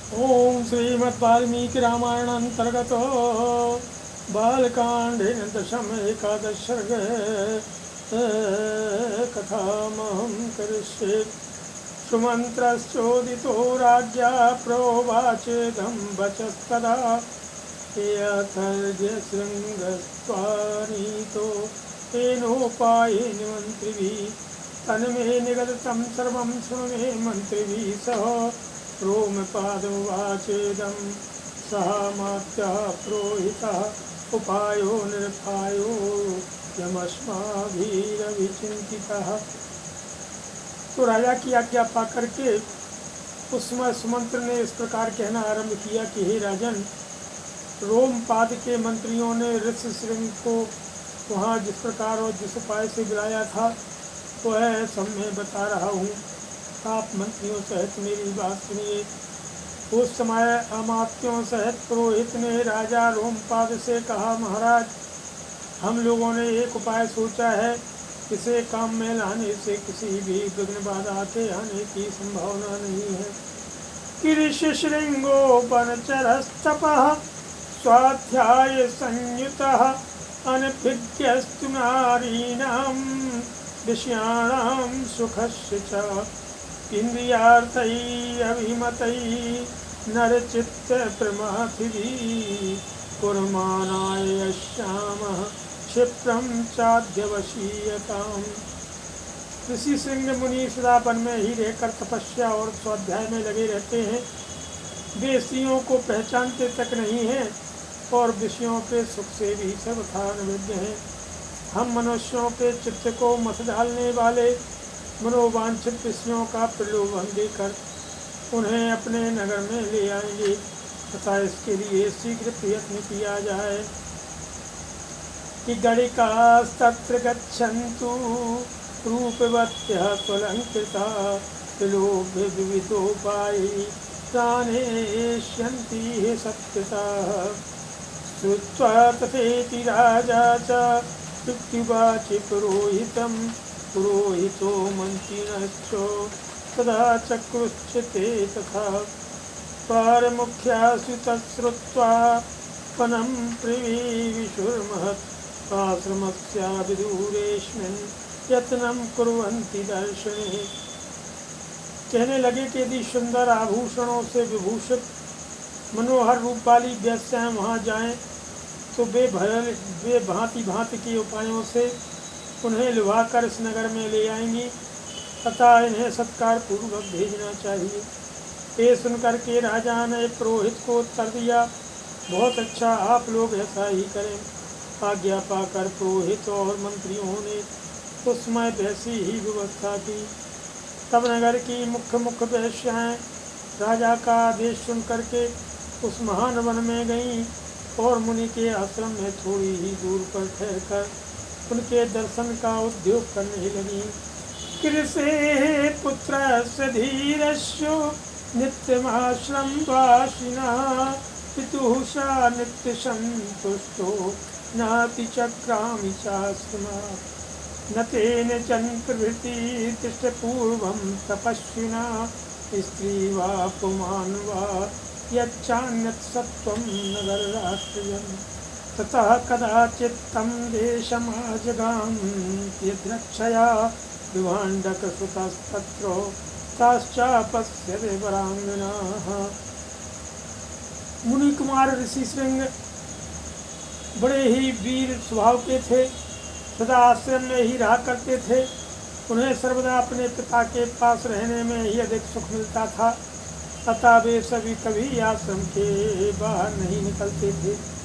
ओम श्रीमद्वाल्मीकि रामायण अंतर्गत बालकांडे दशम एकादश सर्ग कथामहं करिष्ये। सुमन्त्रश्चोदितो राज्ञा प्रोवाचेदं वचस्तदा यथर्यशृङ्गस्त्वानीतो तेनोपायेन मन्त्रिभिः तन्मे निगदितं सर्वं शृणु मे मन्त्रिभिः सह रोमपादुवाचेदं सहामात्यः पुरोहितः उपायो निरपायो यमस्माभिरविचिन्तितः। तो राजा की आज्ञा पाकर के उस समय सुमंत्र ने इस प्रकार कहना आरंभ किया कि हे राजन, रोमपाद के मंत्रियों ने ऋषिशृंग को वहाँ जिस प्रकार और जिस उपाय से बुलाया था वह सब मैं बता रहा हूँ। आप मंत्रियों सहित मेरी बात सुनिए। उस समय अमात्यों सहित पुरोहित ने राजा रोमपाद से कहा, महाराज, हम लोगों ने एक उपाय सोचा है। इसे काम में लाने से किसी भी विघ्न बाधा के आने की संभावना नहीं है। कि ऋषिशृंगो वनचरस्तपः स्वाध्याय संयुतः अनभिज्ञस्तु नारीणां विषयाणां सुखस्य च इंद्रियार्थैः अभिमतैः नरचित्तप्रमाथिभिः कुर्माणाय यश्यामः क्षिप्रं चाद्यवशीयताम्। ऋषि श्रृंग मुनि सदा वन में ही रहकर तपस्या और स्वाध्याय में लगे रहते हैं। वे स्त्रियों को पहचानते तक नहीं हैं और विषयों के सुख से भी सर्वथा अनभिज्ञ हैं। हम मनुष्यों के चित्त को मत डालने वाले मनोवांछित विषयों का प्रलोभन देकर उन्हें अपने नगर में ले आएंगे तथा इसके लिए शीघ्र प्रयत्न किया जाए। कि गणिकास्तत्र गच्छन्तु रूपवत्यः स्वलङ्कृता त्रिलोक्य विविधोपायैः प्राणेष्यन्ति सत्कृताः। श्रुत्वा तथेति राजा च युक्तिवाचि पुरोहितो मन्त्रिणश्च तदा चक्रुश्चिते तथा। पारमुख्यासु तच्छ्रुत्वा वनं प्रविशुर्महत् आश्रमस्याभिदूरेऽस्मिन् यत्नं कुर्वन्ति दर्शने। कहने लगे कि यदि सुंदर आभूषणों से विभूषित मनोहर रूप वाली वेश्याएं वहाँ जाएं तो वे भांति भांति के उपायों से उन्हें लुभाकर इस नगर में ले आएंगी तथा इन्हें सत्कार पूर्वक भेजना चाहिए। ये सुनकर के राजा ने पुरोहित को उत्तर दिया, बहुत अच्छा, आप लोग ऐसा ही करें। आज्ञा पाकर पुरोहित और मंत्रियों ने उस समय वैसी ही व्यवस्था की। तब नगर की मुख्य मुख्य वेश्याएं राजा का आदेश सुन करके उस महान वन में गईं और मुनि के आश्रम में थोड़ी ही दूर पर ठहरकर उनके दर्शन का उद्योग करने लगीं। कृषे पुत्रस्य धीरस्य नित्यमाश्रम वासिनः पितुः सा नित्य संतुष्टो नाति चक्रामि चाश्रमात्। न तेन जन्मप्रभृति दृष्टपूर्वं तपस्विना स्त्री वा पुमान् वा यच्चान्यत् सत्त्वं नगरराष्ट्रियम्। ततः कदाचित् तं देशमाजगाम यद्रक्षया विभाण्डकसुतस्तत्र ताश्चापश्यते वराङ्गनाः। मुनि कुमार ऋषि श्रृंग बड़े ही वीर स्वभाव के थे, सदा आश्रम में ही रहा करते थे। उन्हें सर्वदा अपने पिता के पास रहने में ही अधिक सुख मिलता था, अतः वे सभी कभी आश्रम के बाहर नहीं निकलते थे।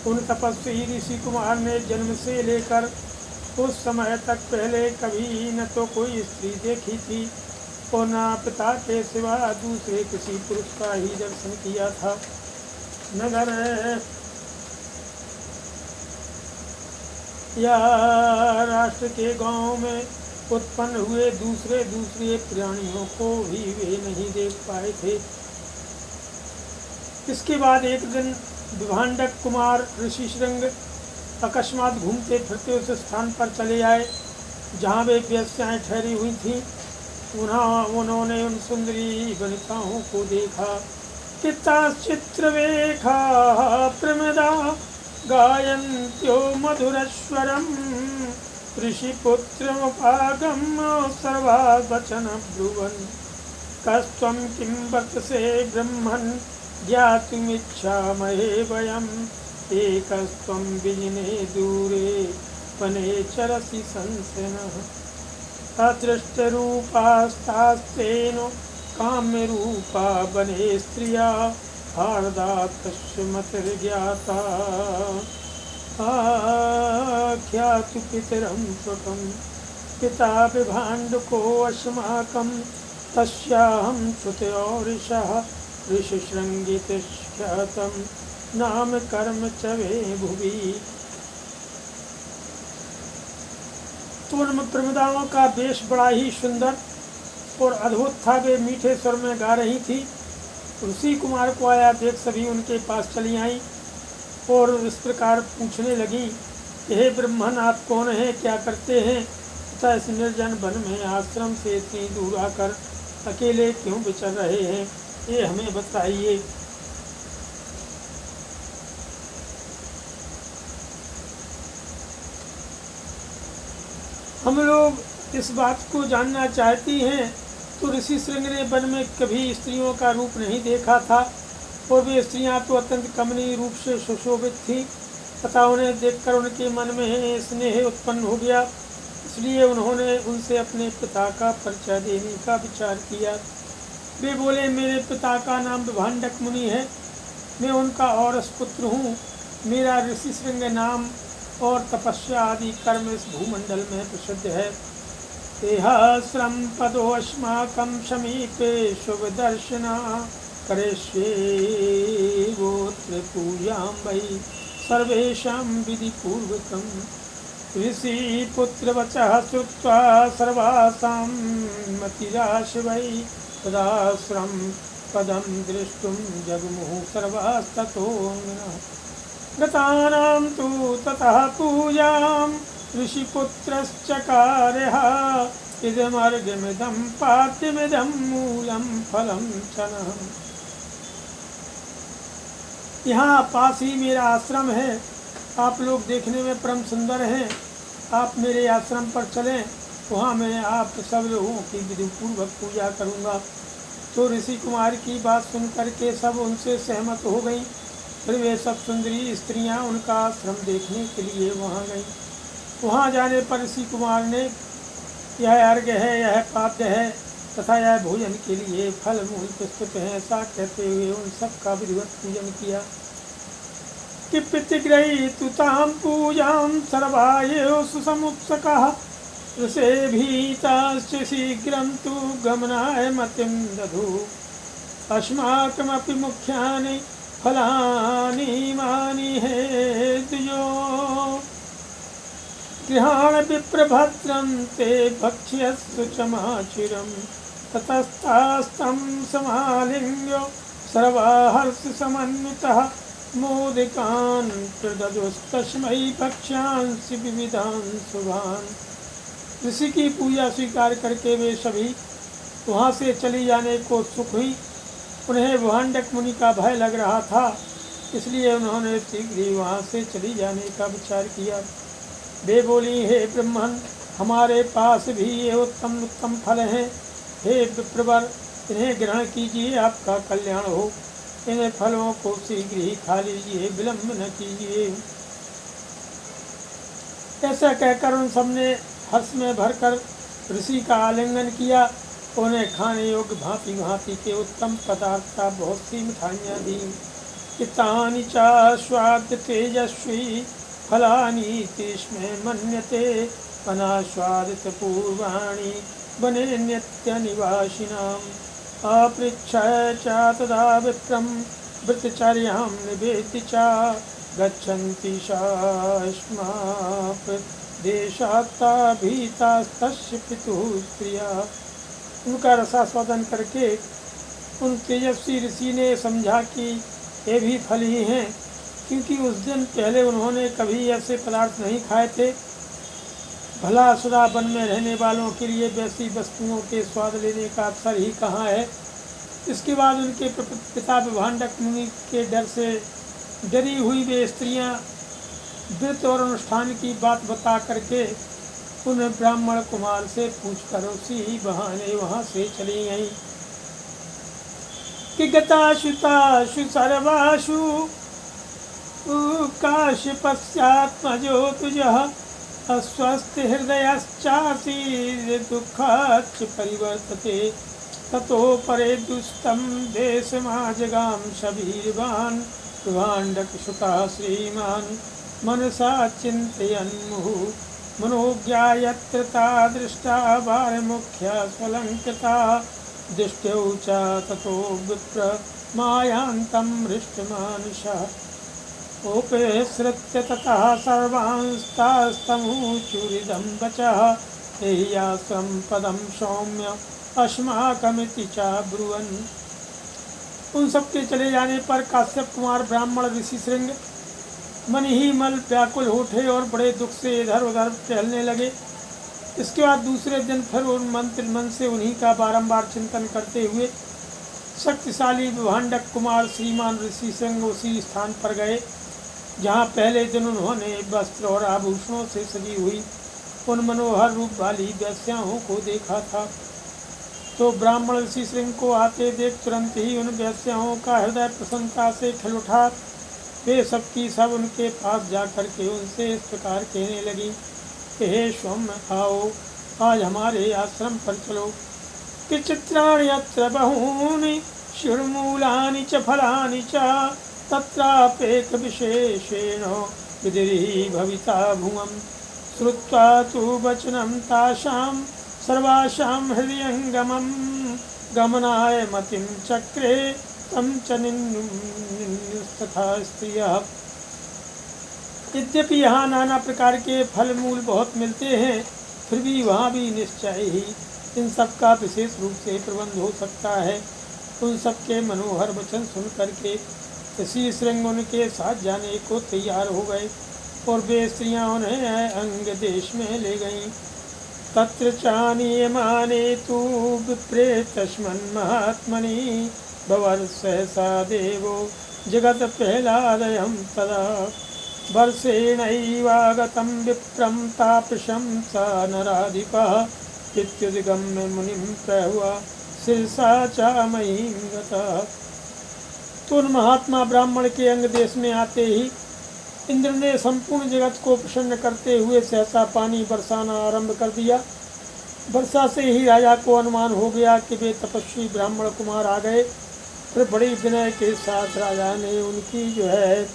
उन तपस्वी ऋषि कुमार ने जन्म से लेकर उस समय तक पहले कभी न तो कोई स्त्री देखी थी और न पिता के सिवा दूसरे किसी पुरुष का ही दर्शन किया था। नगर या राष्ट्र के गांव में उत्पन्न हुए दूसरे प्राणियों को भी वे नहीं देख पाए थे। इसके बाद एक दिन विभाण्डक कुमार ऋषिशृंग अकस्मात घूमते फिरते उस स्थान पर चले आए जहाँ वे वेश्याएं ठहरी हुई थीं। उन्होंने उन सुंदरी वनिताओं को देखा पिताश्चित्रवेखाः प्रमदा गायन्त्यो मधुरस्वरम् ऋषिपुत्रमुपागम्य सर्वा वचनं ब्रुवन् कस्त्वं किं वर्तसे ब्रह्मन् ज्ञातुमिच्छामहे वयम् एकस्त्वं विजिने दूरे वने चरसि संशयनः अदृष्टरूपास्तास्तेन काम्यरूपा वने स्त्रिया हार्दातस्य मतिर्ज्ञाता आख्यातु पितरं स्वकं पिता विभाण्डको अस्माकं तस्याहं श्रुतयोरिषः ऋषिशृङ्गितख्यातं नाम कर्म च वे भुवि। तो उन प्रमदाओं का वेश बड़ा ही सुंदर और अद्भुत था। वे मीठे स्वर में गा रही थी। ऋषि कुमार को आया देख सभी उनके पास चली आई और इस प्रकार पूछने लगी, हे ब्रह्मन, आप कौन हैं, क्या करते हैं तथा इस निर्जन वन में आश्रम से इतनी दूर आकर अकेले क्यों विचर रहे हैं, ये हमें बताइए। हम लोग इस बात को जानना चाहती हैं। तो ऋषि श्रृंग ने वन में कभी स्त्रियों का रूप नहीं देखा था और वे स्त्रियां तो अत्यंत कमनीय रूप से सुशोभित थी तथा उन्हें देखकर उनके मन में स्नेह उत्पन्न हो गया। इसलिए उन्होंने उनसे अपने पिता का परिचय देने का विचार किया। वे बोले, मेरे पिता का नाम विभाण्डक मुनि है, मैं उनका औरस पुत्र हूँ। मेरा ऋषि श्रृंग नाम और तपस्या आदि कर्म इस भूमंडल में प्रसिद्ध है। देहाश्रम पदोऽस्माकं समीपे शुभ दर्शना करिष्ये गोत्र पूजां वै सर्वेषां विधि पूर्वकं। ऋषि पुत्र वचः श्रुत्वा सर्वासां मतिराश वै तदाश्रम पदं द्रष्टुं जगमुः सर्वास्ततोऽन्विनः। गतानां तु ततः पूजां ऋषिपुत्रश्चकारः इदमर्घ्यमिदं पाद्यमिदं मूलं फलं च नः। यहाँ पास ही मेरा आश्रम है। आप लोग देखने में परम सुंदर हैं। आप मेरे आश्रम पर चलें, वहाँ मैं आप सब लोगों की विधिपूर्वक पूजा करूँगा। तो ऋषि कुमार की बात सुन करके सब उनसे सहमत हो गईं। फिर वे सब सुंदरी स्त्रियां उनका आश्रम देखने के लिए वहां गईं। वहां जाने पर ऋषि कुमार ने यह अर्घ्य है, यह पाद्य है तथा यह भोजन के लिए फल मूल प्रस्तुत है, ऐसा कहते हुए उन सब का विधिवत पूजन किया। कि प्रतिगृहीतु तां पूजां सर्वायो सुसमुत्सुकाः ऋषेभीताश्च शीघ्रं तु गमनाय मतिं दधु। अस्माकमपि मुख्यानि फलानि इमानि हेतुयो गृहाण विप्रभद्रं ते भक्ष्यस्व चमाचिरं। ततस्तास्तं समालिङ्ग्य सर्वाहर्षसमन्वितः मोदिकान् प्रददुस्तस्मै भक्ष्यांसि विविधान् शुभान्। ऋषि की पूजा स्वीकार करके वे सभी वहाँ से चली जाने को उत्सुक हुई। उन्हें विभाण्डक मुनि का भय लग रहा था, इसलिए उन्होंने शीघ्र ही वहाँ से चली जाने का विचार किया। वे बोली, हे ब्रह्मन, हमारे पास भी ये उत्तम उत्तम फल हैं। हे विप्रवर, इन्हें ग्रहण कीजिए, आपका कल्याण हो। इन फलों को शीघ्र ही खा लीजिए, विलम्ब न कीजिए। ऐसा कहकर उन सबने हर्ष में भरकर ऋषि का आलिंगन किया। उन्हें खाने योग्य भांति भांति के उत्तम पदार्थ का बहुत सी मिठाइयाँ दी। चित्तानि चास्वाद्य तेजस्वी फलानि तेष्मे मन्यते अनास्वादित पूर्वाणि वने नित्य निवासिनाम्। अपृच्छय च तदा विप्रं वृतचर्यां निवेद्य च गच्छन्ति शाश्माप देशात्ता भीतास्तस्य पितुः स्त्रिया। उनका रसास्वादन करके उन तेजस्वी ऋषि ने समझा कि ये भी फल ही हैं, क्योंकि उस दिन पहले उन्होंने कभी ऐसे पदार्थ नहीं खाए थे। भला सदा वन में रहने वालों के लिए वैसी वस्तुओं के स्वाद लेने का अवसर ही कहाँ है। इसके बाद उनके पिता विभांडक मुनि के डर से डरी हुई वे स्त्रियां व्रत और अनुष्ठान की बात बता करके उन ब्राह्मण कुमार से पूछकर उसी बहाने वहां से चली गईं कि गताशुताशु सर्वाशु काश्यपस्यात्मजो तुजः अस्वस्थ हृदयश्चासी दुःखाच्च परिवर्तते ततो परे दुस्तं देशमाजगां शबीरवान् विभाण्डकसुतः श्रीमान् मनसा चिन्तयन् मुहुः मनोज्ञायत्र ता दृष्टा वारमुख्या स्वलङ्कृता दृष्ट्यौ च ततो विप्र मायान्तं हृष्टमानुषः उपसृत्य ततः सर्वांस्तास्तमुचुरिदं वचः एह्यास्तं पदं सौम्य अस्माकमिति चाब्रुवन्। उन सबके चले जाने पर काश्यप कुमार ब्राह्मण ऋषि श्रृंग मन ही मल व्याकुल उठे और बड़े दुख से इधर उधर टहलने लगे। इसके बाद दूसरे दिन फिर उन मन से उन्हीं का बारंबार चिंतन करते हुए शक्तिशाली विभांडक कुमार श्रीमान ऋषि श्रृंग उसी स्थान पर गए जहाँ पहले दिन उन्होंने वस्त्र और आभूषणों से सजी हुई उन मनोहर रूप वाली वेश्याओं को देखा था। तो ब्राह्मण ऋषि श्रृंग को आते देख तुरंत ही उन वेश्याओं का हृदय प्रसन्नता से खिल उठा। वे सबकी सब उनके पास जाकर के उनसे इस प्रकार कहने लगी कि हे स्वम आओ, आज हमारे आश्रम पर चलो। कि चित्राणि अत्र बहूनि शिरमूलानि च फलानि च तत्रापेक विशेषेण विधिर्हि भविता भुवम्। श्रुत्वा तु वचनं तासां सर्वासां हृदयङ्गमं गमनाय मतिं चक्रे तं च निन्युस्तथा स्त्रियः। यद्यपि यहाँ नाना प्रकार के फल मूल बहुत मिलते हैं, फिर भी वहाँ भी निश्चय ही इन सब का विशेष रूप से प्रबंध हो सकता है। उन सब के मनोहर वचन सुन करके ऋषि श्रृंग उनके साथ जाने को तैयार हो गए और वे स्त्रियाँ उन्हें अंग देश में ले गईं। तत्र चानीयमाने तु विप्रे तस्मन् महात्मनि भवर सहसा देवो जगत प्रह्लादयं तदा। वर्षेणैवागतं विप्रं तापसं स नराधिपः इत्युद्गम्य मुनिं प्रहुआ शिरसा च महीं गतः। तो उन महात्मा ब्राह्मण के अंग देश में आते ही इंद्र ने संपूर्ण जगत को प्रसन्न करते हुए सहसा पानी बरसाना आरंभ कर दिया। वर्षा से ही राजा को अनुमान हो गया कि वे तपस्वी ब्राह्मण कुमार आ गए। फिर बड़ी विनय के साथ राजा ने उनकी जो है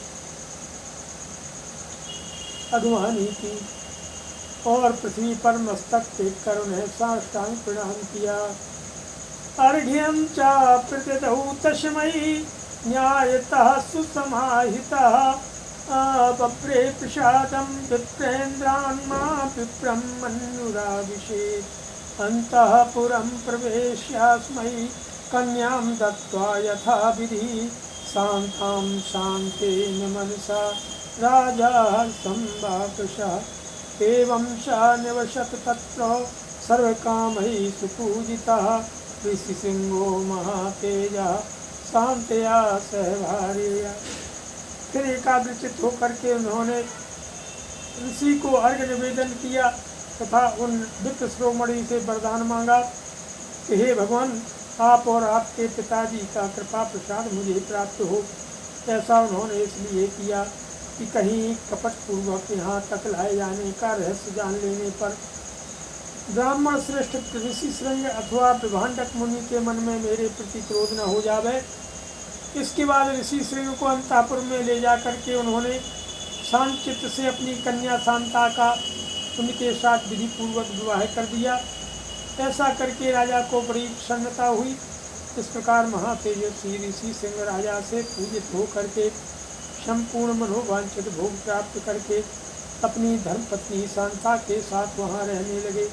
अगवानी की और पृथ्वी पर मस्तक टेक कर उन्हें साष्टांग प्रणाम किया। अर्घ्यं च प्रतिदौ तस्मै न्यायतः सुसमाहितः बप्रे प्रसादं विप्रेन्द्रान्मा विप्रं मन्युराभिषेक। अन्तःपुरं प्रवेश्यास्मै कन्यां दत्त्वा यथाविधि शान्तां शान्तेन मनसा राजा संवाकृशः। एवं स निवसत तत्र सर्वकामैः सुपूजितः ऋषिसिंहो महातेजः शान्तया सहभार्यया। फिर एकाग्रचित होकर के उन्होंने ऋषि को अर्घ्य निवेदन किया तथा उन विप्र शिरोमणि से वरदान मांगा कि हे भगवान, आप और आपके पिताजी का कृपा प्रसाद मुझे प्राप्त हो। ऐसा उन्होंने इसलिए किया कि कहीं कपट पूर्वक यहाँ तक लाए जाने का रहस्य जान लेने पर ब्राह्मण श्रेष्ठ ऋषि श्रृंग अथवा विभांडक मुनि के मन में मेरे प्रति क्रोध न हो जावे। इसके बाद ऋषि श्रृंग को अंतापुर में ले जा करके उन्होंने शांत चित्त से अपनी कन्या शांता का उनके साथ विधि पूर्वक विवाह कर दिया। ऐसा करके राजा को बड़ी प्रसन्नता हुई। इस प्रकार महातेजस्वी ऋषि श्रृंग राजा से पूजित हो करके संपूर्ण मनोवांछित भोग प्राप्त करके अपनी धर्मपत्नी शांता के साथ वहाँ रहने लगे।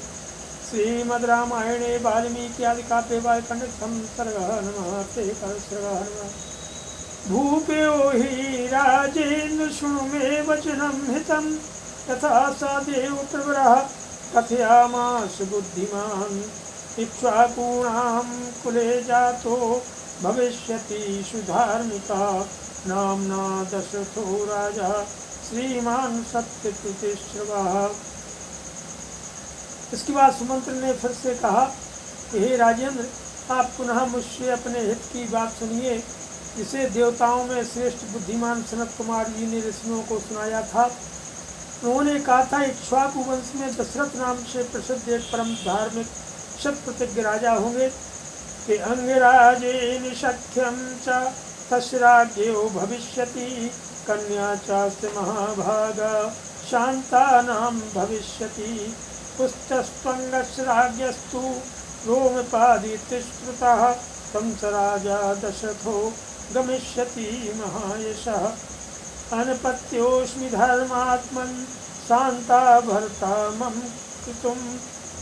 श्रीमद् रामायणे वाल्मीकि आदि काव्ये बालकांडे संसर्गः नमस्ते कर्सर्गः नमः। भूपयो हि राजेन्द्र शृणु मे वचनं हितं तथा स देवप्रवरः कथयामास बुद्धिमान्। इक्ष्वाकूणां कुले जातो भविष्यति सुधार्मिका नाम्ना दशरथो राजा श्रीमान सत्य प्रतिष्ठवा। इसके बाद सुमंत्र ने फिर से कहा कि हे राजेंद्र, आप पुनः मुझसे अपने हित की बात सुनिए, जिसे देवताओं में श्रेष्ठ बुद्धिमान सनत कुमार जी ने ऋषियों को सुनाया था। उन्होंने कहा था, इक्ष्वाकु वंश में दशरथ नाम से प्रसिद्ध एक परम धार्मिक शत प्रतिज्ञ राजा होंगे कि अंगराजेन सख्यम च तस्राज्ञो भविष्यति कन्या चास्य महाभागा शांतानां भविष्यति पुस्तस्त्वंगस्राज्ञस्तु रोमपादितिश्रुतः तं च राजा दशरथो गमिष्यति महायशः अनपत्योऽस्मि धर्मात्मन् शान्ता भर्ता मम कृतुम्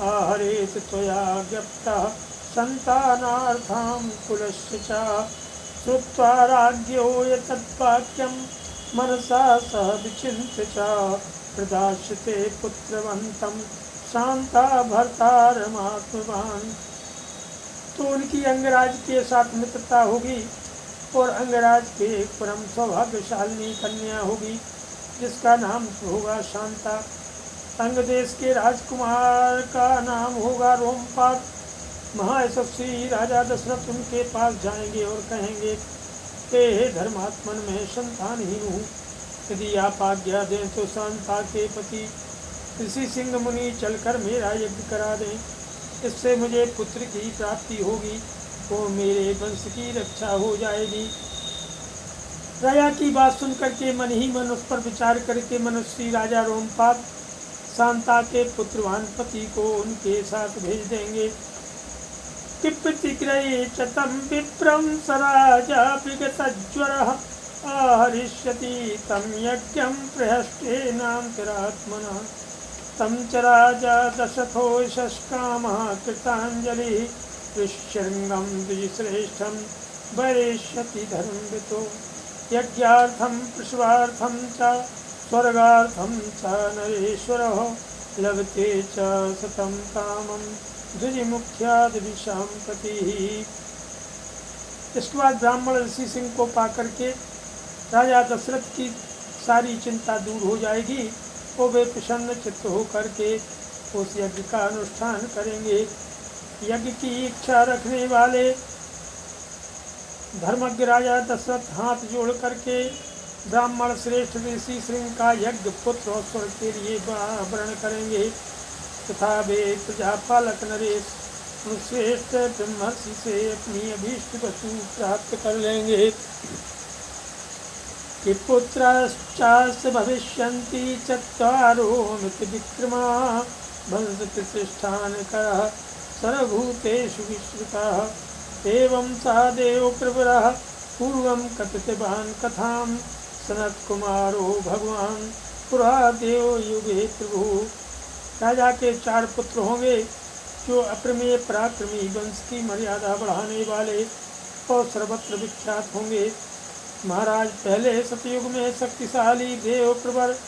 आहरेत त्वया ज्ञप्तः सन्तानार्थां कुलस्य च। श्रुत्वा राज्ञो एतद्वाक्यं मनसा सह विचिन्त्य च प्रदास्यते पुत्रवन्तं शांता भर्तारमात्मवान। तो उनकी अंगराज के साथ मित्रता होगी और अंगराज के एक परम सौभाग्यशालिनी कन्या होगी जिसका नाम होगा शांता। अंग देश के राजकुमार का नाम होगा रोमपाद। महायशस्वी राजा दशरथ उनके पास जाएंगे और कहेंगे, हे धर्मात्मन, मैं संतानहीन हूँ, यदि आप आज्ञा दें तो शांता के पति ऋषि सिंह मुनि चलकर मेरा यज्ञ करा दें, इससे मुझे पुत्र की प्राप्ति होगी और मेरे वंश की रक्षा हो जाएगी। राजा की बात सुनकर के मन ही मन उस पर विचार करके मनस्वी राजा रोमपाद शांता के पुत्रवान पति को उनके साथ भेज देंगे। पिप्रतिक्रये च तं विप्रं स राजा विगतज्वरः आहरिष्यति तं यज्ञं प्रहस्तेनान्तरात्मना। तं च राजा दशरथो शस्कामः कृताञ्जलिः ऋष्यशृङ्गं द्विजश्रेष्ठं वरिष्यति धर्मवितो। यज्ञार्थं पशुवार्थं च स्वर्गार्थं च नरेश्वरः लभते च सतं कामं द्विजमुख्यादिशां पति। इसके बाद ब्राह्मण ऋषि सिंह को पाकर के राजा दशरथ की सारी चिंता दूर हो जाएगी और वे प्रसन्न चित्त होकर के उस यज्ञ का अनुष्ठान करेंगे। यज्ञ की इच्छा रखने वाले धर्मज्ञ राजा दशरथ हाथ जोड़ करके ब्राह्मण श्रेष्ठ ऋषि सिंह का यज्ञ पुत्र और स्वर्ग के लिए वर्ण करेंगे तथा वे प्रजापालक नरेश श्रेष्ठ ब्रह्मर्षि से अपनी अभीष्ट वस्तु प्राप्त कर लेंगे कि पुत्राश्चास्य भविष्यन्ति चत्वारो मिति विक्रमा वंश प्रतिष्ठानकरः सर्वभूतेषु विश्रुतः। एवं सा देव प्रवरः पूर्वं कथितवान् कथां सनत्कुमारो भगवान् पुरा देव युगे प्रभु। राजा के 4 पुत्र होंगे जो अप्रमेय पराक्रमी वंश की मर्यादा बढ़ाने वाले और सर्वत्र विख्यात होंगे। महाराज, पहले सतयुग में शक्तिशाली देव प्रवर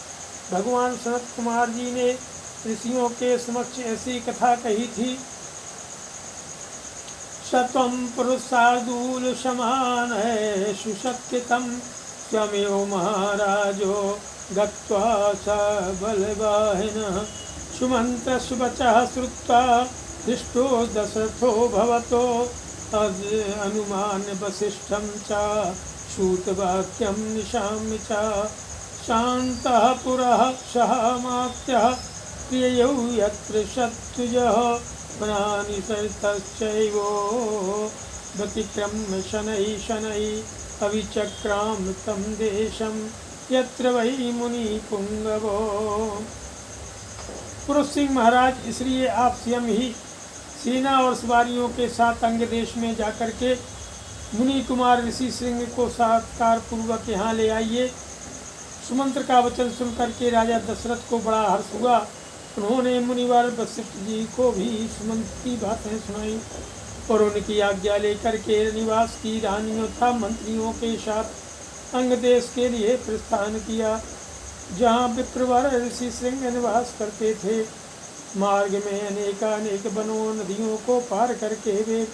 भगवान सनत कुमार जी ने ऋषियों के समक्ष ऐसी कथा कही थी। सत्वं पुरुषार्दूल समान है सुशक्तितम स्वमेव महाराजो गत्वा स बलवाहिनः सुमन्त्रस्वचः श्रुत्वा हृष्टो दशरथो भवतो अनुमान वसिष्ठं च श्रुतवाक्यं निशाम्य च शान्तः पुरः सहमाप्त्यः प्रियौ यत्र शत्रुजः वनानि सरितश्चैवो व्यतिक्रम्य शनैः शनैः अविचक्राम तं देशं यत्र वै मुनिपुङ्गवो। पुरुष सिंह महाराज, इसलिए आप स्वयं ही सेना और सवारियों के साथ अंग देश में जाकर के मुनि कुमार ऋषि सिंह को सत्कार पूर्वक यहाँ ले आइए। सुमंत्र का वचन सुनकर के राजा दशरथ को बड़ा हर्ष हुआ। उन्होंने मुनिवर वशिष्ठ जी को भी सुमंत्र की बातें सुनाई और उनकी आज्ञा लेकर के निवास की रानियों तथा मंत्रियों के साथ अंग देश के लिए प्रस्थान किया, जहाँ विप्रवर ऋषि सिंह निवास करते थे। मार्ग में अनेकानेक वनों नदियों को पार करके वे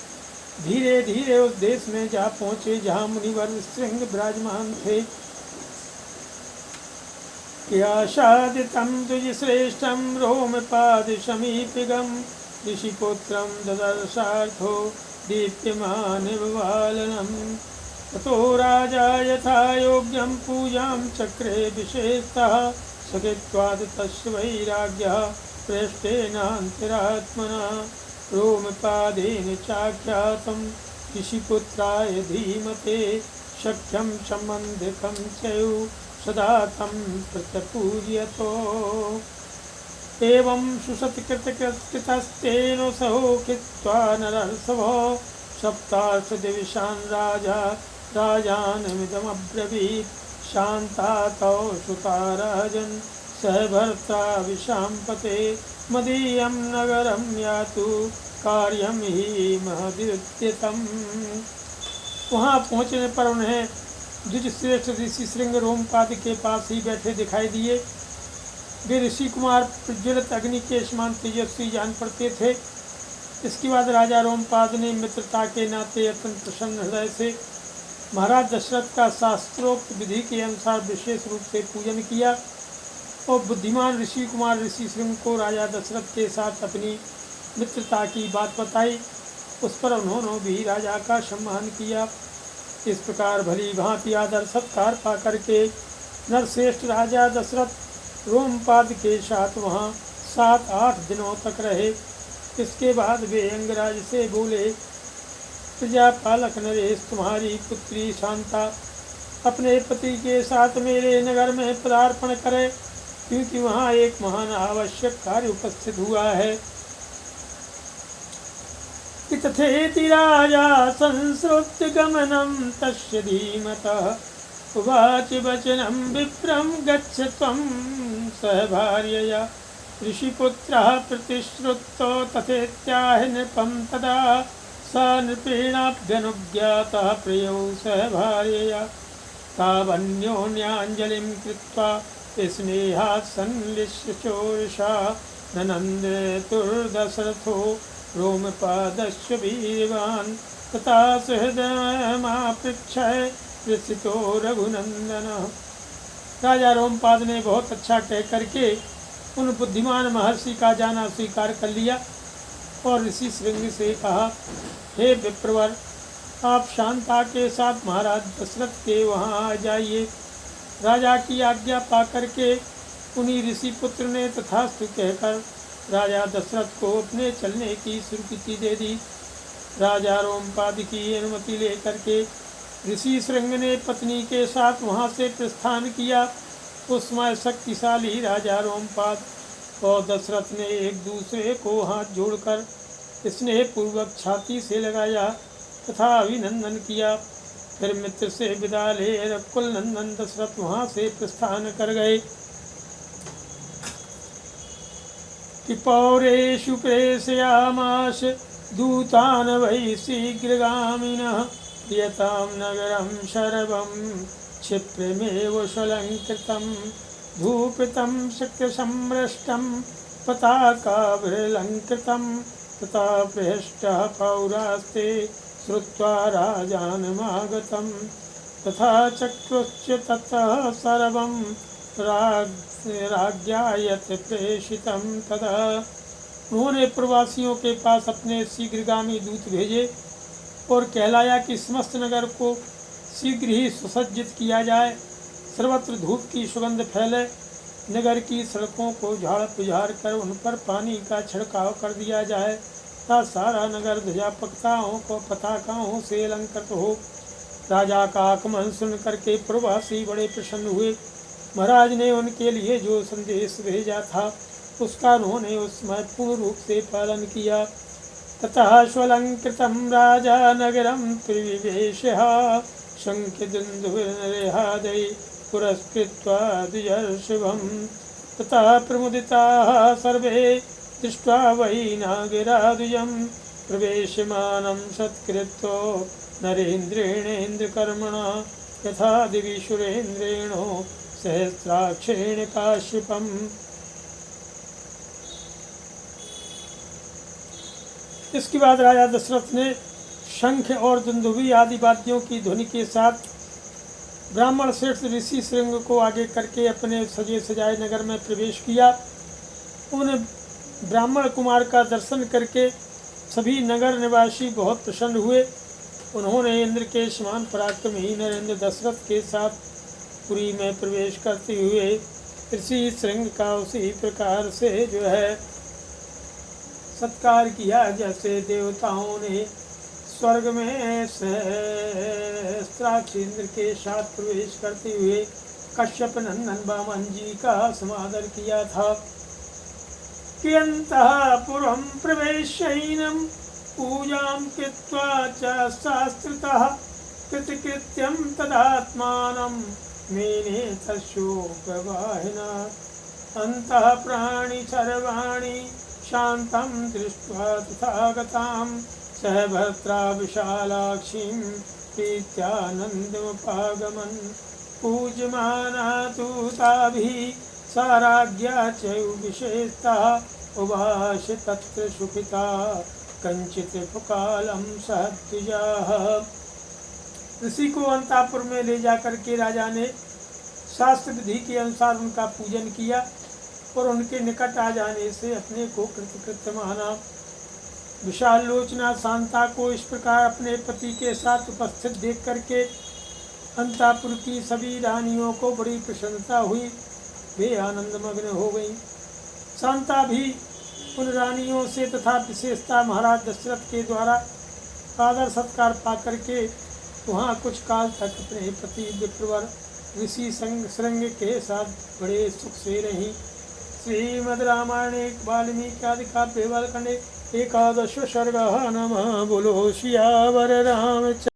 धीरे धीरे उस देश में जा पहुँचे जहाँ मुनिवर श्रृंग विराजमान थे। आशादितं तुजिश्रेष्ठं रोमपादशमीपिगं ऋषिपुत्रं ददर्शार्थो दीप्यमानविवालनं। ततो राजा यथा योग्यं पूजां चक्रे विशेषतः सखित्वादितस्य वैराग्यः प्रेष्ठेनान्तरात्मना रोमपादेन चाख्यातं ऋषिपुत्राय धीमते शक्यं सम्बन्धिकं चयु सदा तं प्रत्यपूजयतो। एवं सुसत्कृतकृतस्तेन सहोखित्वा नरसभो सप्तार्षदिवसान् राजा राजानमिदमब्रवीत्। शान्ता तौ सुता राजन् सह भर्ता विशाम्पते मदीयं नगरं यातु कार्यं हि महदुद्यतम्। वहाँ पहुँचने पर उन्हें द्विजश्रेष्ठ ऋषि श्रृंग रोमपाद के पास ही बैठे दिखाई दिए। वे ऋषि कुमार प्रज्वलित अग्नि के समान तेजस्वी जान पड़ते थे। इसके बाद राजा रोमपाद ने मित्रता के नाते अत्यंत प्रसन्न हृदय से महाराज दशरथ का शास्त्रोक्त विधि के अनुसार विशेष रूप से पूजन किया और बुद्धिमान ऋषि कुमार ऋषि श्रृंग को राजा दशरथ के साथ अपनी मित्रता की बात बताई। उस पर उन्होंने भी राजा का सम्मान किया। इस प्रकार भली भांति आदर सत्कार पा करके नरश्रेष्ठ राजा दशरथ रोमपाद के साथ वहाँ 7-8 दिनों तक रहे। इसके बाद वे अंगराज से बोले, प्रजापालक नरेश, तुम्हारी पुत्री शांता अपने पति के साथ मेरे नगर में पदार्पण करे, क्योंकि वहाँ एक महान आवश्यक कार्य उपस्थित हुआ है। तथेति राजा संश्रुत्य गमनं तस्य धीमतः उवाच वचनं विप्रं गच्छ त्वं सह भार्यया। ऋषिपुत्रः प्रतिश्रुतो तथेत्याह नृपं तदा स नृपेणाभ्यनुज्ञातः प्रियौ सह भार्यया। तावन्योन्याञ्जलिं कृत्वा स्नेहात् संलिश्य चोरषा ननन्दतुर्दशरथो रोमपादस्य वीरवान् तथा सहृदयमापृच्छय प्रसितो रघुनंदन। राजा रोमपाद ने बहुत अच्छा कह करके उन बुद्धिमान महर्षि का जाना स्वीकार कर लिया और ऋषि श्रृंग से कहा, हे विप्रवर, आप शांता के साथ महाराज दशरथ के वहाँ आ जाइए। राजा की आज्ञा पा करके उन्हीं ऋषि पुत्र ने तथास्तु कहकर राजा दशरथ को अपने चलने की स्वीकृति दे दी। राजा रोमपाद की अनुमति लेकर के ऋषि श्रृंग ने पत्नी के साथ वहाँ से प्रस्थान किया। उस समय शक्तिशाली राजा रोमपाद और दशरथ ने एक दूसरे को हाथ जोड़कर स्नेहपूर्वक छाती से लगाया तथा अभिनंदन किया। फिर मित्र से विदा ले रकुल नंदन दशरथ वहाँ से प्रस्थान कर गए। कि पौरेषु प्रेषयामास दूतान् वै शीघ्रगामिनः प्रियतां नगरं शरवं क्षिप्रमेव स्वलङ्कृतं धूपितं शक्तिसंभ्रष्टं पताकाभिलङ्कृतं तथा पृष्टः पौरास्ते श्रुत्वा राजानमागतं तथा चक्रुश्च ततः सर्वं राज्ञायत प्रेषितं तदा। उन्होंने प्रवासियों के पास अपने शीघ्रगामी दूत भेजे और कहलाया कि समस्त नगर को शीघ्र ही सुसज्जित किया जाए, सर्वत्र धूप की सुगंध फैले, नगर की सड़कों को झाड़ पुझाड़ कर उन पर पानी का छिड़काव कर दिया जाए तथा सारा नगर ध्वजा पताकाओं से अलंकृत हो। राजा का आगमन सुन करके प्रवासी बड़े प्रसन्न हुए। महाराज ने उनके लिए जो संदेश भेजा था उसका उन्होंने उस समय पूर्ण रूप से पालन किया। ततः स्वलंकृतं राजा नगरं प्रविवेशः शङ्खदुन्दुभिर्नरेहादै पुरस्कृत्वा द्विजर्षभं ततः प्रमुदिताः सर्वे दृष्ट्वा वै नागराद्विजं प्रवेशमानं सत्कृतो नरेन्द्रेणेन्द्रकर्मणा यथा दिवि सुरेन्द्रेणो सहस्राक्षेण काश्यपम्। इसके बाद राजा दशरथ ने शंख और दुंदुभी आदि वाद्यों की ध्वनि के साथ ब्राह्मण श्रेष्ठ ऋषि श्रृंग को आगे करके अपने सजे सजाए नगर में प्रवेश किया। उन ब्राह्मण कुमार का दर्शन करके सभी नगर निवासी बहुत प्रसन्न हुए। उन्होंने इंद्र के समान पराक्रमहीन नरेंद्र दशरथ के साथ पुरी में प्रवेश करते हुए ऋषि श्रृंग का उसी प्रकार से जो है सत्कार किया जैसे देवताओं ने स्वर्ग में सहस्त्राक्ष इंद्र के साथ प्रवेश करते हुए कश्यप नंदन वामन जी का समादर किया था। कियन्तःपुरं प्रवेशयिनं पूजां कृत्वा च शास्त्रतः कृतकृत्यं तदात्मानं मेने तस्योपवाहिना अन्तः प्राणि सर्वाणि शान्तं दृष्ट्वा तथागतां सह भद्रा विशालाक्षीं प्रीत्यानन्दमुपागमन् पूज्यमाना तु ताभिः साराज्ञा च विशेषतः उवास तत्र सुखिता कंचित कालम सहद्विजाः। ऋषि को अंतापुर में ले जाकर के राजा ने शास्त्र विधि के अनुसार उनका पूजन किया और उनके निकट आ जाने से अपने को कृतकृत्य माना। विशाल लोचना शांता को इस प्रकार अपने पति के साथ उपस्थित देख करके अंतापुर की सभी रानियों को बड़ी प्रसन्नता हुई। वे आनंदमग्न हो गईं। शांता भी उन रानियों से तथा विशेषता महाराज दशरथ के द्वारा आदर सत्कार पाकर के वहाँ कुछ काल तक अपने पति विप्रवर ऋषि श्रृंग के साथ बड़े सुख से रहीं। श्रीमद् रामायणे वाल्मीकि आदि काव्ये बालकांडे एकादश सर्गः। नमः। बोलो सियावर रामचंद्र।